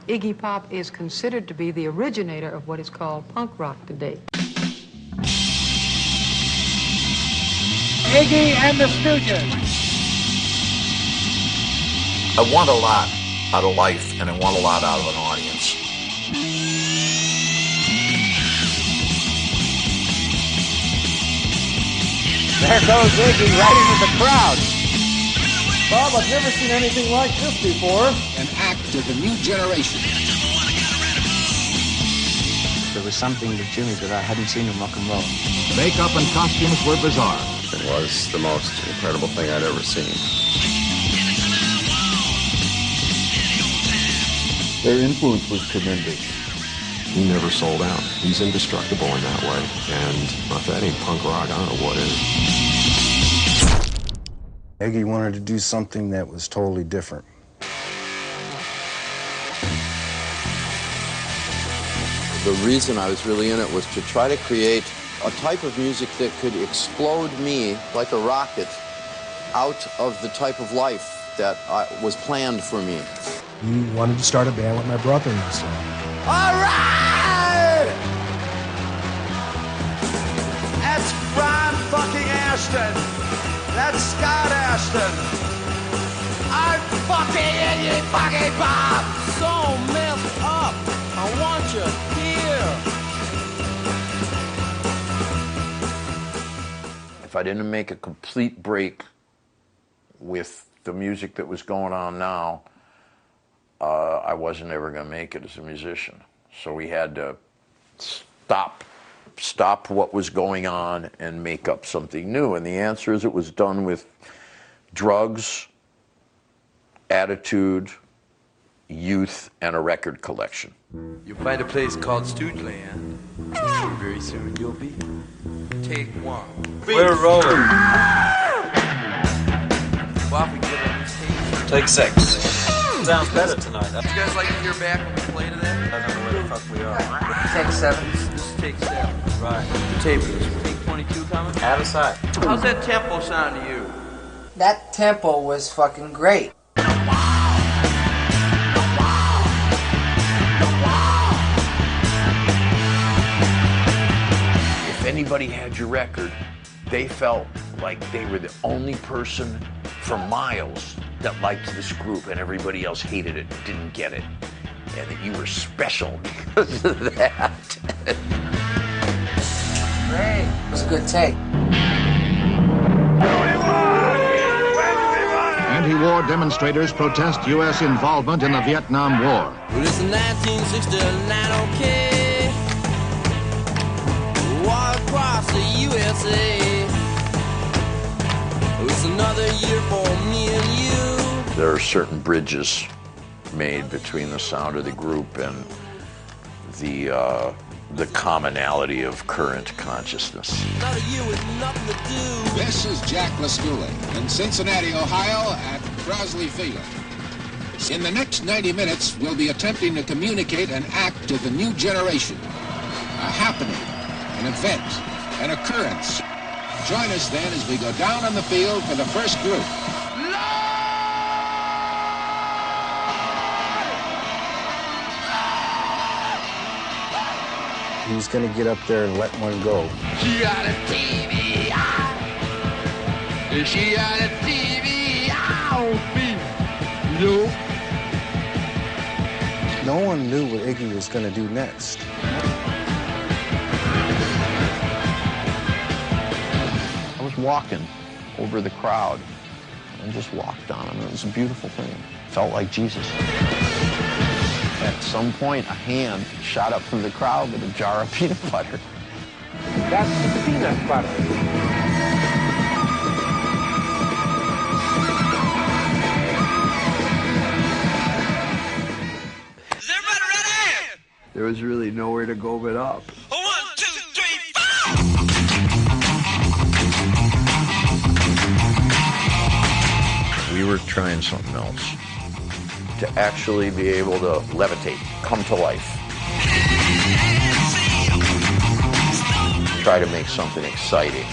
Iggy Pop is considered to be the originator of what is called punk rock today. Iggy and the Stooges. I want a lot out of life, and I want a lot out of an audience. There goes Iggy right into the crowd. Bob, I've never seen anything like this before. An act of the new generation. There was something to Jimmy that I hadn't seen in rock and roll. Makeup and costumes were bizarre. It was the most incredible thing I'd ever seen. Their influence was tremendous. He never sold out. He's indestructible in that way. And if that ain't punk rock, I don't know what is. Iggy wanted to do something that was totally different. The reason I was really in it was to try to create a type of music that could explode me like a rocket out of the type of life that was planned for me. He wanted to start a band with my brother and myself. All right! That's Ron fucking Ashton. That's Scott Ashton. I'm fucking Iggy fucking Pop. So messed up. I want you here. If I didn't make a complete break with the music that was going on now, I wasn't ever going to make it as a musician. So we had to stop what was going on and make up something new. And the answer is it was done with drugs, attitude, youth, and a record collection. You'll find a place called Stoogeland. Very soon you'll be. Take one. We're rolling. Well, if we get on this stage. Take 6. Sounds better tonight. Would you guys like to hear back when we play to that? I don't know where the fuck we are. Take 7. This is take 7. Right. The tape is take 22 coming? Out of sight. How's that tempo sound to you? That tempo was fucking great. If anybody had your record, they felt like they were the only person for miles that liked this group, and everybody else hated it, didn't get it, and that you were special because of that. Great. It was a good take. Anti-war demonstrators protest U.S. involvement in the Vietnam War. Well, it's 1969, okay. Walk across the USA. It's another year for me and you. There are certain bridges made between the sound of the group and the commonality of current consciousness. Another year with nothing to do. This is Jack Laskula in Cincinnati, Ohio at Crosley Field. In the next 90 minutes, we'll be attempting to communicate an act to the new generation. A happening, an event, an occurrence. Join us then as we go down on the field for the first group. He was going to get up there and let one go. She got a TV eye. She got a TV eye on me. Yo. No one knew what Iggy was going to do next. I was walking over the crowd and just walked on him. It was a beautiful thing. Felt like Jesus. At some point, a hand shot up from the crowd with a jar of peanut butter. That's peanut butter. Is everybody ready? There was really nowhere to go but up. 1, 2, 3, 4. We were trying something else. To actually be able to levitate, come to life. Try to make something exciting.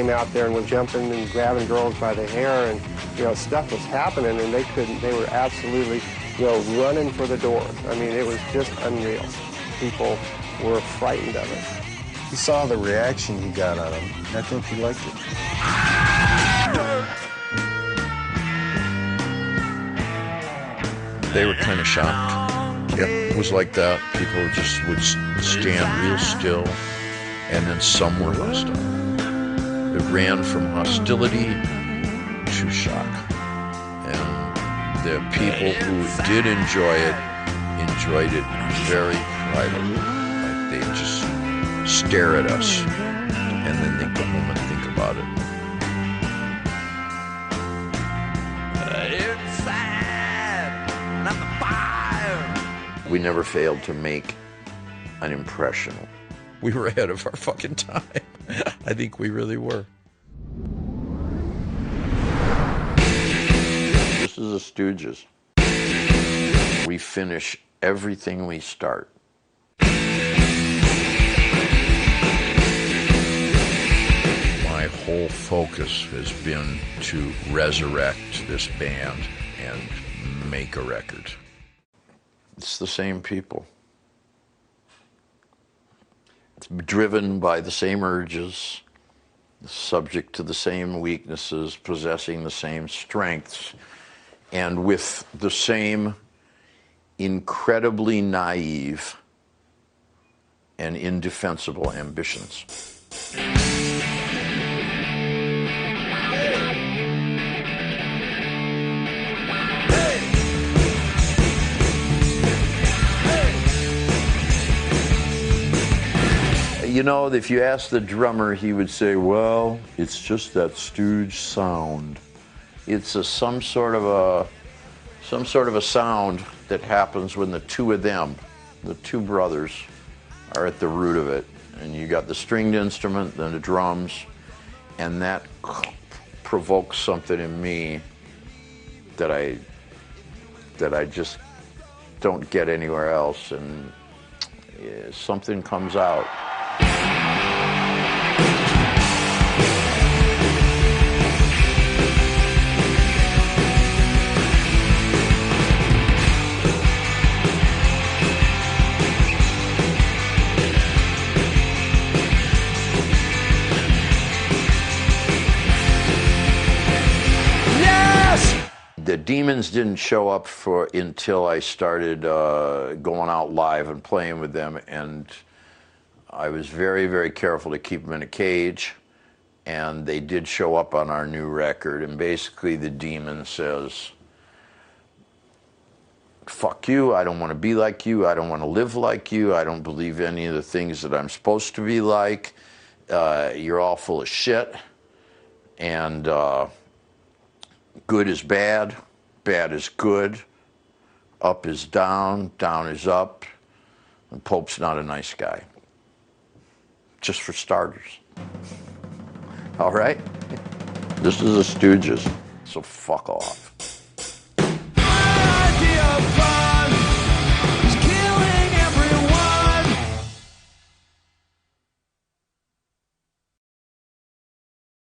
came out there and was jumping and grabbing girls by the hair, and stuff was happening, and they were absolutely running for the doors. I mean, it was just unreal. People were frightened of it. He saw the reaction he got out of him, and I think he liked it. They were kind of shocked. Yeah, it was like that. People just would stand real still, and then some were hostile. It ran from hostility to shock. And the people who did enjoy it enjoyed it very privately. Like they just stare at us, and then they go home and think about it. We never failed to make an impression. We were ahead of our fucking time. I think we really were. This is the Stooges. We finish everything we start. My whole focus has been to resurrect this band and make a record. It's the same people. It's driven by the same urges, subject to the same weaknesses, possessing the same strengths, and with the same incredibly naive and indefensible ambitions. If you ask the drummer, he would say, well, it's just that Stooge sound. It's some sort of a sound that happens when the two of them, the two brothers, are at the root of it. And you got the stringed instrument, then the drums, and that provokes something in me that I just don't get anywhere else, and something comes out. The Demons didn't show up until I started going out live and playing with them, and I was very, very careful to keep them in a cage, and they did show up on our new record, and basically the Demon says, fuck you, I don't want to be like you, I don't want to live like you, I don't believe any of the things that I'm supposed to be like, you're all full of shit, and good is bad, bad is good, up is down, down is up, and Pope's not a nice guy. Just for starters. All right? This is the Stooges, so fuck off.